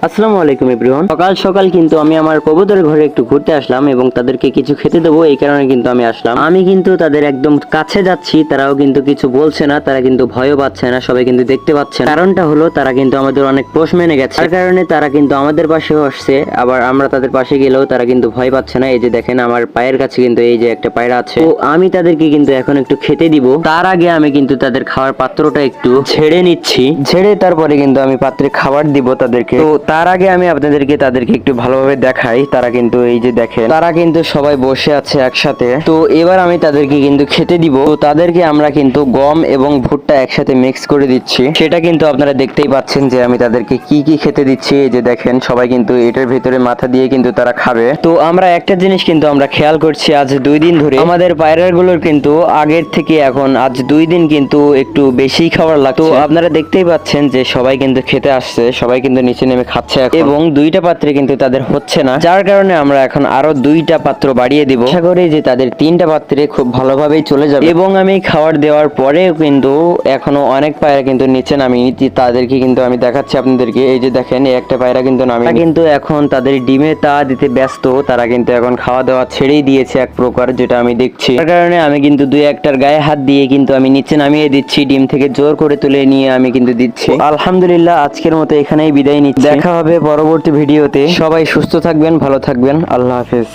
আসসালামু আলাইকুম এভরিওয়ান। সকাল সকাল কিন্তু আমি আমার কবুতরের ঘরে একটু ঘুরতে আসলাম এবং তাদেরকে কিছু খেতে দেবো, এই কারণে কিন্তু আমি আসলাম। আমি কিন্তু তাদের একদম কাছে যাচ্ছি, তারাও কিন্তু কিছু বলছে না, তারা কিন্তু ভয়ও পাচ্ছে না, সবাই কিন্তু দেখতে পাচ্ছে। কারণটা হলো তারা কিন্তু আমাদের অনেক পোষ মেনে গেছে, তার কারণে তারা কিন্তু আমাদের পাশেও আসছে। আবার আমরা তাদের পাশে গেলেও তারা কিন্তু ভয় পাচ্ছে না। এই যে দেখেন আমার পায়ের কাছে কিন্তু এই যে একটা পায়রা আছে, তো আমি তাদেরকে কিন্তু এখন একটু খেতে দিব। তার আগে আমি কিন্তু তাদের খাওয়ার পাত্রটা একটু ঝেড়ে নিচ্ছি, ঝেড়ে তারপরে কিন্তু আমি পাত্রে খাবার দিব তাদেরকে। তো তার আগে আমি তাদেরকে একটু ভালোভাবে দেখাই। তারা কিন্তু এই যে দেখেন, তারা কিন্তু সবাই বসে আছে একসাথে। তো এবার আমি তাদেরকে কিন্তু খেতে দিব। তো তাদেরকে আমরা কিন্তু গম এবং ভুট্টা একসাথে মিক্স করে দিচ্ছি, সেটা কিন্তু আপনারা দেখতেই পাচ্ছেন যে আমি তাদেরকে কি কি খেতে দিচ্ছি। এই যে দেখেন সবাই কিন্তু এটার ভিতরে মাথা দিয়ে কিন্তু তারা খাবে। তো আমরা একটা জিনিস কিন্তু আমরা খেয়াল করছি, আজ 2 দিন ধরে আমাদের পায়রাগুলোর কিন্তু আগের থেকে এখন আজ 2 দিন কিন্তু একটু বেশি খাবার লাগছে। তো আপনারা দেখতেই পাচ্ছেন যে সবাই কিন্তু খেতে আসছে, সবাই কিন্তু নিচে নেমে খাচ্ছে এবং 2টা পাত্রে কিন্তু তাদের হচ্ছে না, যার কারণে আমরা এখন আরো 2টা পাত্র বাড়িয়ে দিব। আশা করি যে তাদের 3টা পাত্রে খুব ভালোভাবেই চলে যাবে। এবং আমি খাবার দেওয়ার পরেও কিন্তু এখনো অনেক পায়রা কিন্তু নিচে নামিনি, তাদেরকে কিন্তু আমি দেখাচ্ছি আপনাদেরকে। এই যে দেখেন এই একটা পায়রা কিন্তু নামিনি, কিন্তু এখন তাদের ডিমে তা দিতে ব্যস্ত। তারা কিন্তু এখন খাওয়া দাওয়া ছেড়েই দিয়েছে এক প্রকার, যেটা আমি দেখছি। তার কারণে আমি কিন্তু 2-1টার গায়ে হাত দিয়ে কিন্তু আমি নিচে নামিয়ে দিচ্ছি, ডিম থেকে জোর করে তুলে নিয়ে আমি কিন্তু দিচ্ছি। আলহামদুলিল্লাহ, আজকের মতো এখানেই বিদায় নিচ্ছি। দেখা হবে পরবর্তী ভিডিওতে। সবাই সুস্থ থাকবেন, ভালো থাকবেন। আল্লাহ হাফেজ।